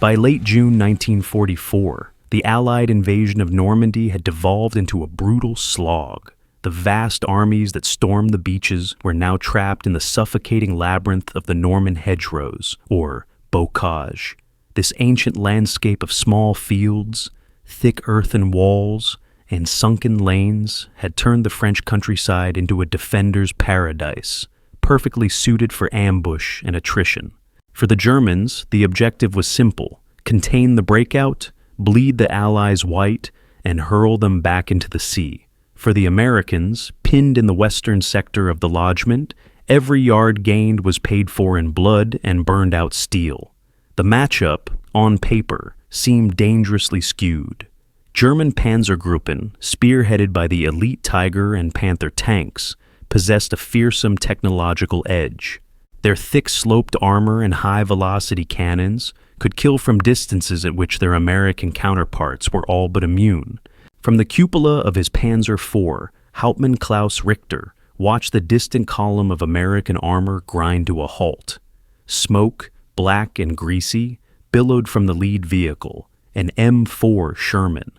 By late June 1944, the Allied invasion of Normandy had devolved into a brutal slog. The vast armies that stormed the beaches were now trapped in the suffocating labyrinth of the Norman hedgerows, or bocage. This ancient landscape of small fields, thick earthen walls, and sunken lanes had turned the French countryside into a defender's paradise, perfectly suited for ambush and attrition. For the Germans, the objective was simple: contain the breakout, bleed the Allies white, and hurl them back into the sea. For the Americans, pinned in the western sector of the lodgment, every yard gained was paid for in blood and burned out steel. The matchup, on paper, seemed dangerously skewed. German Panzergruppen, spearheaded by the elite Tiger and Panther tanks, possessed a fearsome technological edge. Their thick-sloped armor and high-velocity cannons could kill from distances at which their American counterparts were all but immune. From the cupola of his Panzer IV, Hauptmann Klaus Richter watched the distant column of American armor grind to a halt. Smoke, black and greasy, billowed from the lead vehicle, an M4 Sherman.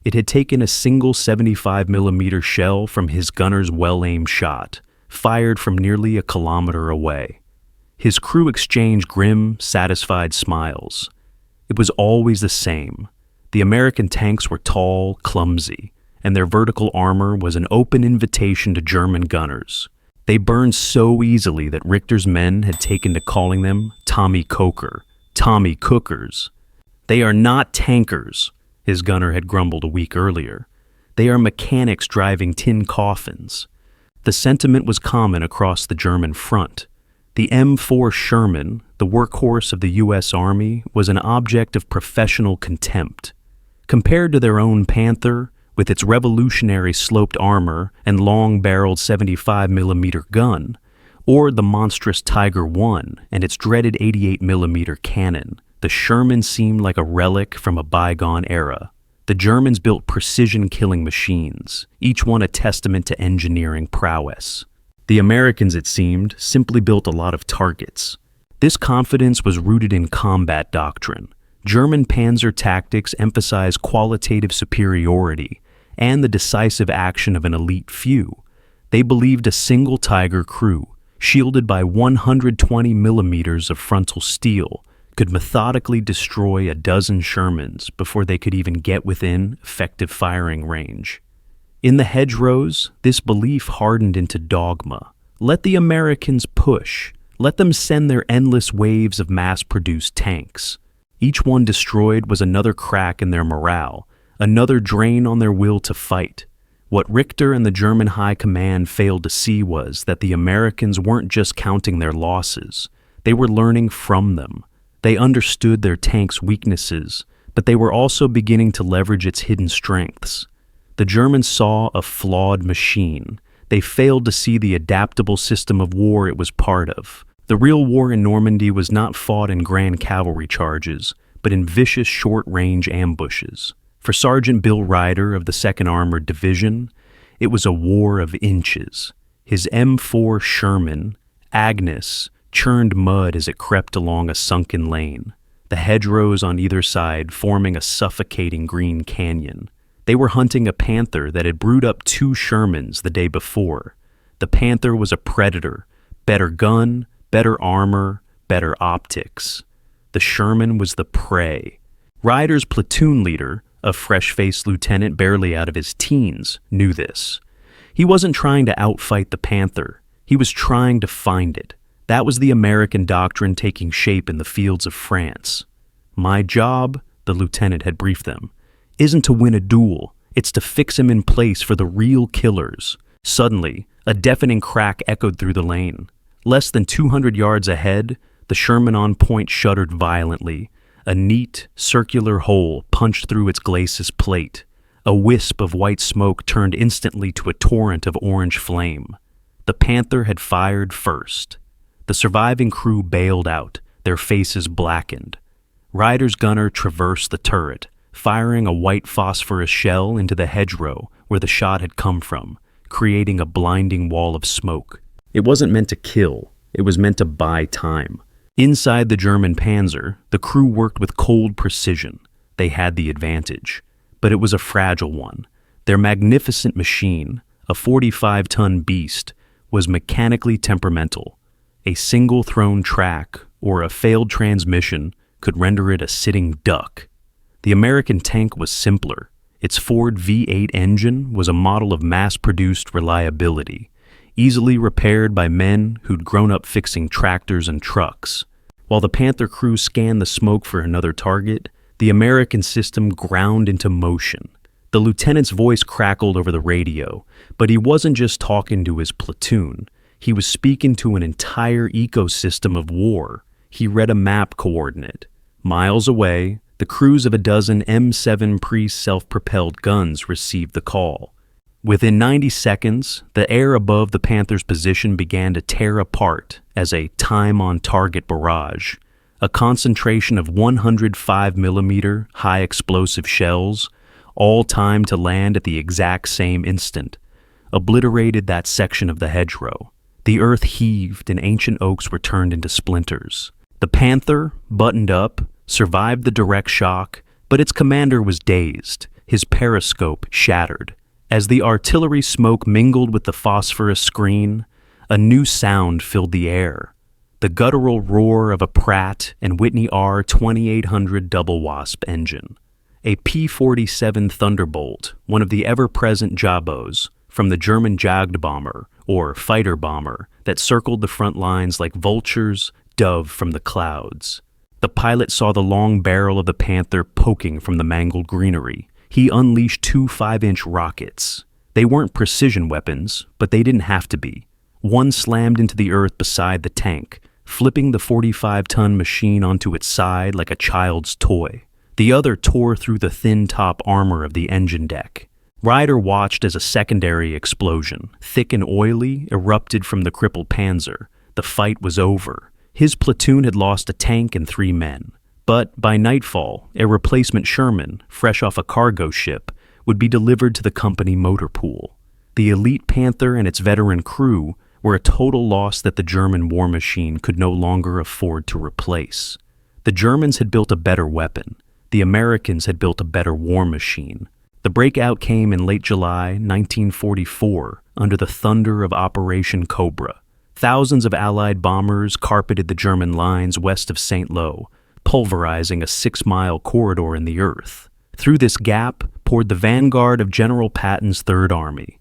It had taken a single 75mm shell from his gunner's well-aimed shot, fired from nearly a kilometer away. His crew exchanged grim, satisfied smiles. It was always the same. The American tanks were tall, clumsy, and their vertical armor was an open invitation to German gunners. They burned so easily that Richter's men had taken to calling them Tommy Coker, Tommy Cookers. "They are not tankers," his gunner had grumbled a week earlier. "They are mechanics driving tin coffins." The sentiment was common across the German front. The M4 Sherman, the workhorse of the U.S. Army, was an object of professional contempt. Compared to their own Panther, with its revolutionary sloped armor and long-barreled 75mm gun, or the monstrous Tiger I and its dreaded 88mm cannon, the Sherman seemed like a relic from a bygone era. The Germans built precision killing machines, each one a testament to engineering prowess. The Americans, it seemed, simply built a lot of targets. This confidence was rooted in combat doctrine. German panzer tactics emphasized qualitative superiority and the decisive action of an elite few. They believed a single Tiger crew, shielded by 120mm of frontal steel, could methodically destroy a dozen Shermans before they could even get within effective firing range. In the hedgerows, this belief hardened into dogma. Let the Americans push. Let them send their endless waves of mass-produced tanks. Each one destroyed was another crack in their morale, another drain on their will to fight. What Richter and the German High Command failed to see was that the Americans weren't just counting their losses. They were learning from them. They understood their tank's weaknesses, but they were also beginning to leverage its hidden strengths. The Germans saw a flawed machine. They failed to see the adaptable system of war it was part of. The real war in Normandy was not fought in grand cavalry charges, but in vicious short-range ambushes. For Sergeant Bill Ryder of the 2nd Armored Division, it was a war of inches. His M4 Sherman, Agnes, churned mud as it crept along a sunken lane, the hedgerows on either side forming a suffocating green canyon. They were hunting a Panther that had brewed up 2 Shermans the day before. The Panther was a predator, better gun, better armor, better optics. The Sherman was the prey. Ryder's platoon leader, a fresh-faced lieutenant barely out of his teens, knew this. He wasn't trying to outfight the Panther. He was trying to find it. That was the American doctrine taking shape in the fields of France. "My job," the lieutenant had briefed them, "isn't to win a duel. It's to fix him in place for the real killers." Suddenly, a deafening crack echoed through the lane. Less than 200 yards ahead, the Sherman on point shuddered violently. A neat, circular hole punched through its glacis plate. A wisp of white smoke turned instantly to a torrent of orange flame. The Panther had fired first. The surviving crew bailed out, their faces blackened. Ryder's gunner traversed the turret, firing a white phosphorus shell into the hedgerow where the shot had come from, creating a blinding wall of smoke. It wasn't meant to kill, it was meant to buy time. Inside the German Panzer, the crew worked with cold precision. They had the advantage, but it was a fragile one. Their magnificent machine, a 45-ton beast, was mechanically temperamental. A single thrown track or a failed transmission could render it a sitting duck. The American tank was simpler. Its Ford V8 engine was a model of mass-produced reliability, easily repaired by men who'd grown up fixing tractors and trucks. While the Panther crew scanned the smoke for another target, the American system ground into motion. The lieutenant's voice crackled over the radio, but he wasn't just talking to his platoon. He was speaking to an entire ecosystem of war. He read a map coordinate. Miles away, the crews of a dozen M7 pre-self-propelled guns received the call. Within 90 seconds, the air above the Panther's position began to tear apart as a time-on-target barrage. A concentration of 105mm high-explosive shells, all timed to land at the exact same instant, obliterated that section of the hedgerow. The earth heaved and ancient oaks were turned into splinters. The Panther, buttoned up, survived the direct shock, but its commander was dazed, his periscope shattered. As the artillery smoke mingled with the phosphorus screen, a new sound filled the air. The guttural roar of a Pratt and Whitney R2800 double wasp engine. A P-47 Thunderbolt, one of the ever-present Jabos, from the German Jagdbomber, or fighter bomber, that circled the front lines like vultures dove from the clouds. The pilot saw the long barrel of the Panther poking from the mangled greenery. He unleashed 2 5-inch rockets. They weren't precision weapons, but they didn't have to be. One slammed into the earth beside the tank, flipping the 45-ton machine onto its side like a child's toy. The other tore through the thin top armor of the engine deck. Ryder watched as a secondary explosion, thick and oily, erupted from the crippled Panzer. The fight was over. His platoon had lost a tank and 3 men. But by nightfall, a replacement Sherman, fresh off a cargo ship, would be delivered to the company motor pool. The elite Panther and its veteran crew were a total loss that the German war machine could no longer afford to replace. The Germans had built a better weapon. The Americans had built a better war machine. The breakout came in late July 1944 under the thunder of Operation Cobra. Thousands of Allied bombers carpeted the German lines west of St. Lo, pulverizing a 6-mile corridor in the earth. Through this gap poured the vanguard of General Patton's Third Army,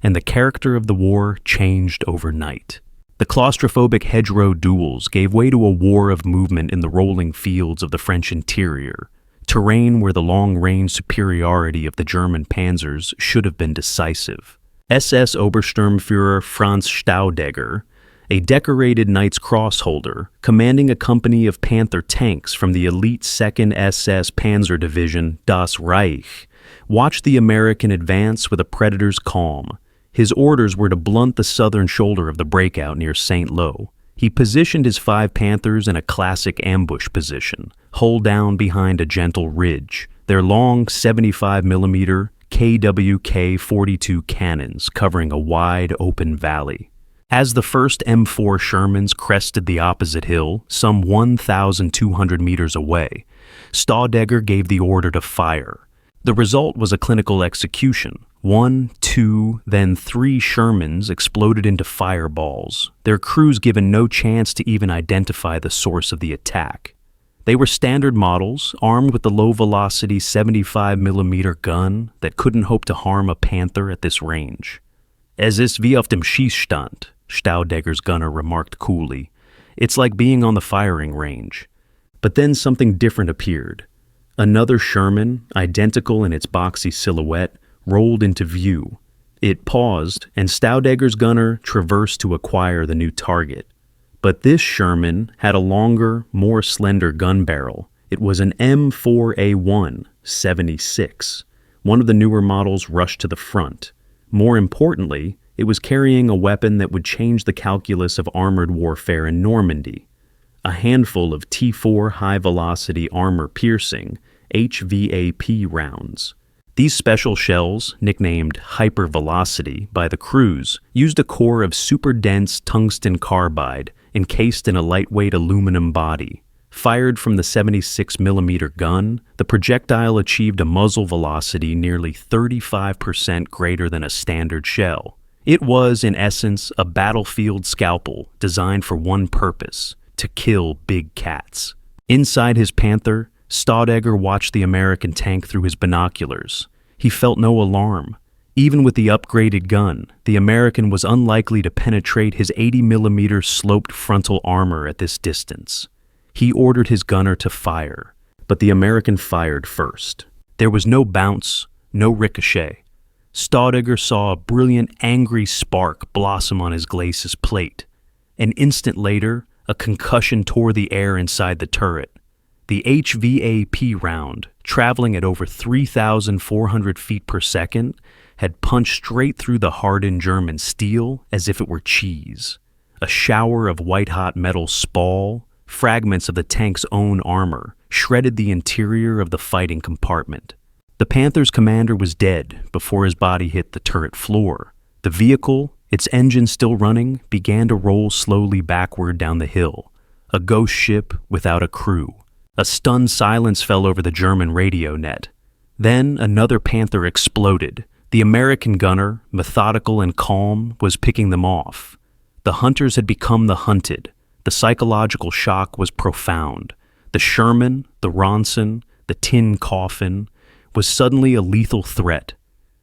and the character of the war changed overnight. The claustrophobic hedgerow duels gave way to a war of movement in the rolling fields of the French interior, terrain where the long-range superiority of the German panzers should have been decisive. SS Obersturmführer Franz Staudegger, a decorated Knight's Cross holder, commanding a company of Panther tanks from the elite 2nd SS Panzer Division Das Reich, watched the American advance with a predator's calm. His orders were to blunt the southern shoulder of the breakout near St. Lo. He positioned his 5 Panthers in a classic ambush position, hull down behind a gentle ridge, their long 75mm KWK-42 cannons covering a wide open valley. As the first M4 Shermans crested the opposite hill, some 1,200 meters away, Staudegger gave the order to fire. The result was a clinical execution. 1, 2, then 3 Shermans exploded into fireballs, their crews given no chance to even identify the source of the attack. They were standard models, armed with the low-velocity 75mm gun that couldn't hope to harm a Panther at this range. "Es ist wie auf dem Schießstand," Staudegger's gunner remarked coolly. "It's like being on the firing range." But then something different appeared. Another Sherman, identical in its boxy silhouette, rolled into view. It paused, and Staudegger's gunner traversed to acquire the new target. But this Sherman had a longer, more slender gun barrel. It was an M4A1 76. One of the newer models rushed to the front. More importantly, it was carrying a weapon that would change the calculus of armored warfare in Normandy. A handful of T4 high-velocity armor-piercing HVAP rounds. These special shells, nicknamed hypervelocity by the crews, used a core of super-dense tungsten carbide encased in a lightweight aluminum body. Fired from the 76mm gun, the projectile achieved a muzzle velocity nearly 35% greater than a standard shell. It was, in essence, a battlefield scalpel designed for one purpose: to kill big cats. Inside his Panther, Staudegger watched the American tank through his binoculars. He felt no alarm. Even with the upgraded gun, the American was unlikely to penetrate his 80mm sloped frontal armor at this distance. He ordered his gunner to fire, but the American fired first. There was no bounce, no ricochet. Staudegger saw a brilliant, angry spark blossom on his glacis plate. An instant later, a concussion tore the air inside the turret. The HVAP round, traveling at over 3,400 feet per second, had punched straight through the hardened German steel as if it were cheese. A shower of white-hot metal spall, fragments of the tank's own armor, shredded the interior of the fighting compartment. The Panther's commander was dead before his body hit the turret floor. The vehicle, its engine still running, began to roll slowly backward down the hill. A ghost ship without a crew. A stunned silence fell over the German radio net. Then another Panther exploded. The American gunner, methodical and calm, was picking them off. The hunters had become the hunted. The psychological shock was profound. The Sherman, the Ronson, the tin coffin, was suddenly a lethal threat.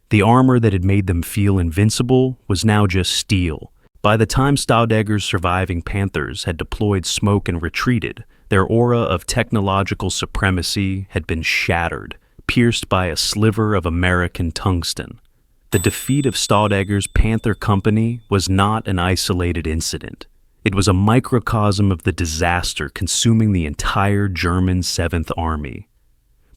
The armor that had made them feel invincible was now just steel. By the time Staudegger's surviving Panthers had deployed smoke and retreated, their aura of technological supremacy had been shattered, pierced by a sliver of American tungsten. The defeat of Staudegger's Panther Company was not an isolated incident. It was a microcosm of the disaster consuming the entire German 7th Army.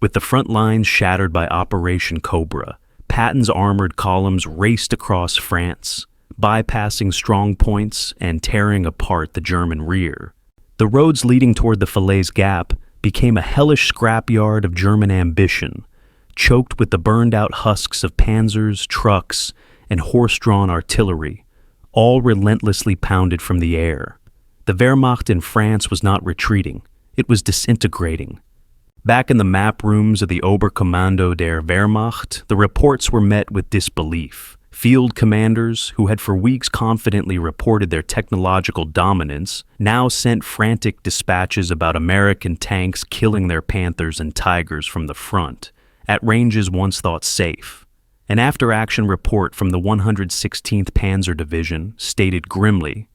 With the front lines shattered by Operation Cobra, Patton's armored columns raced across France, bypassing strong points and tearing apart the German rear. The roads leading toward the Falaise Gap became a hellish scrapyard of German ambition, choked with the burned-out husks of panzers, trucks, and horse-drawn artillery, all relentlessly pounded from the air. The Wehrmacht in France was not retreating, it was disintegrating. Back in the map rooms of the Oberkommando der Wehrmacht, the reports were met with disbelief. Field commanders, who had for weeks confidently reported their technological dominance, now sent frantic dispatches about American tanks killing their Panthers and Tigers from the front, at ranges once thought safe. An after-action report from the 116th Panzer Division stated grimly,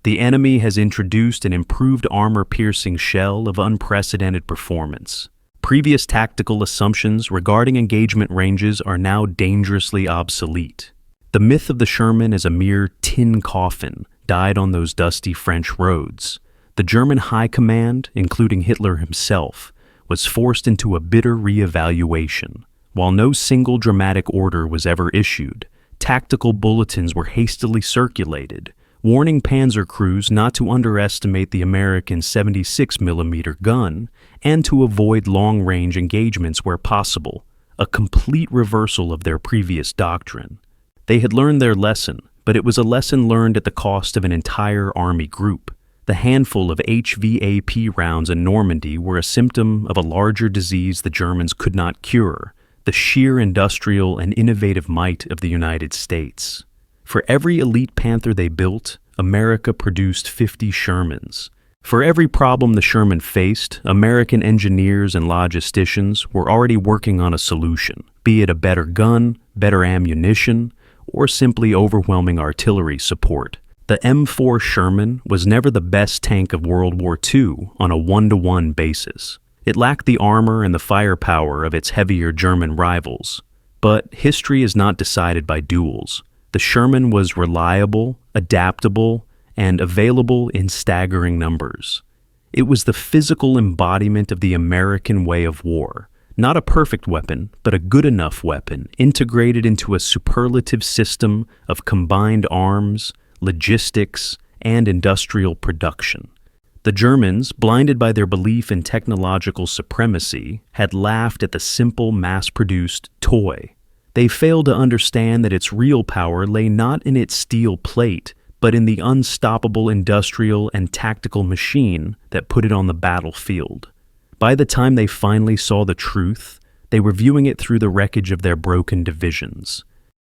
"The enemy has introduced an improved armor-piercing shell of unprecedented performance. Previous tactical assumptions regarding engagement ranges are now dangerously obsolete. The myth of the Sherman as a mere tin coffin died on those dusty French roads. The German High Command, including Hitler himself, was forced into a bitter re-evaluation. While no single dramatic order was ever issued, tactical bulletins were hastily circulated, warning panzer crews not to underestimate the American 76mm gun and to avoid long-range engagements where possible, a complete reversal of their previous doctrine. They had learned their lesson, but it was a lesson learned at the cost of an entire army group. The handful of HVAP rounds in Normandy were a symptom of a larger disease the Germans could not cure, the sheer industrial and innovative might of the United States. For every elite Panther they built, America produced 50 Shermans. For every problem the Sherman faced, American engineers and logisticians were already working on a solution, be it a better gun, better ammunition, or simply overwhelming artillery support. The M4 Sherman was never the best tank of World War II on a one-to-one basis. It lacked the armor and the firepower of its heavier German rivals. But history is not decided by duels. The Sherman was reliable, adaptable, and available in staggering numbers. It was the physical embodiment of the American way of war. Not a perfect weapon, but a good enough weapon, integrated into a superlative system of combined arms, logistics, and industrial production. The Germans, blinded by their belief in technological supremacy, had laughed at the simple mass-produced toy. They failed to understand that its real power lay not in its steel plate, but in the unstoppable industrial and tactical machine that put it on the battlefield. By the time they finally saw the truth, they were viewing it through the wreckage of their broken divisions.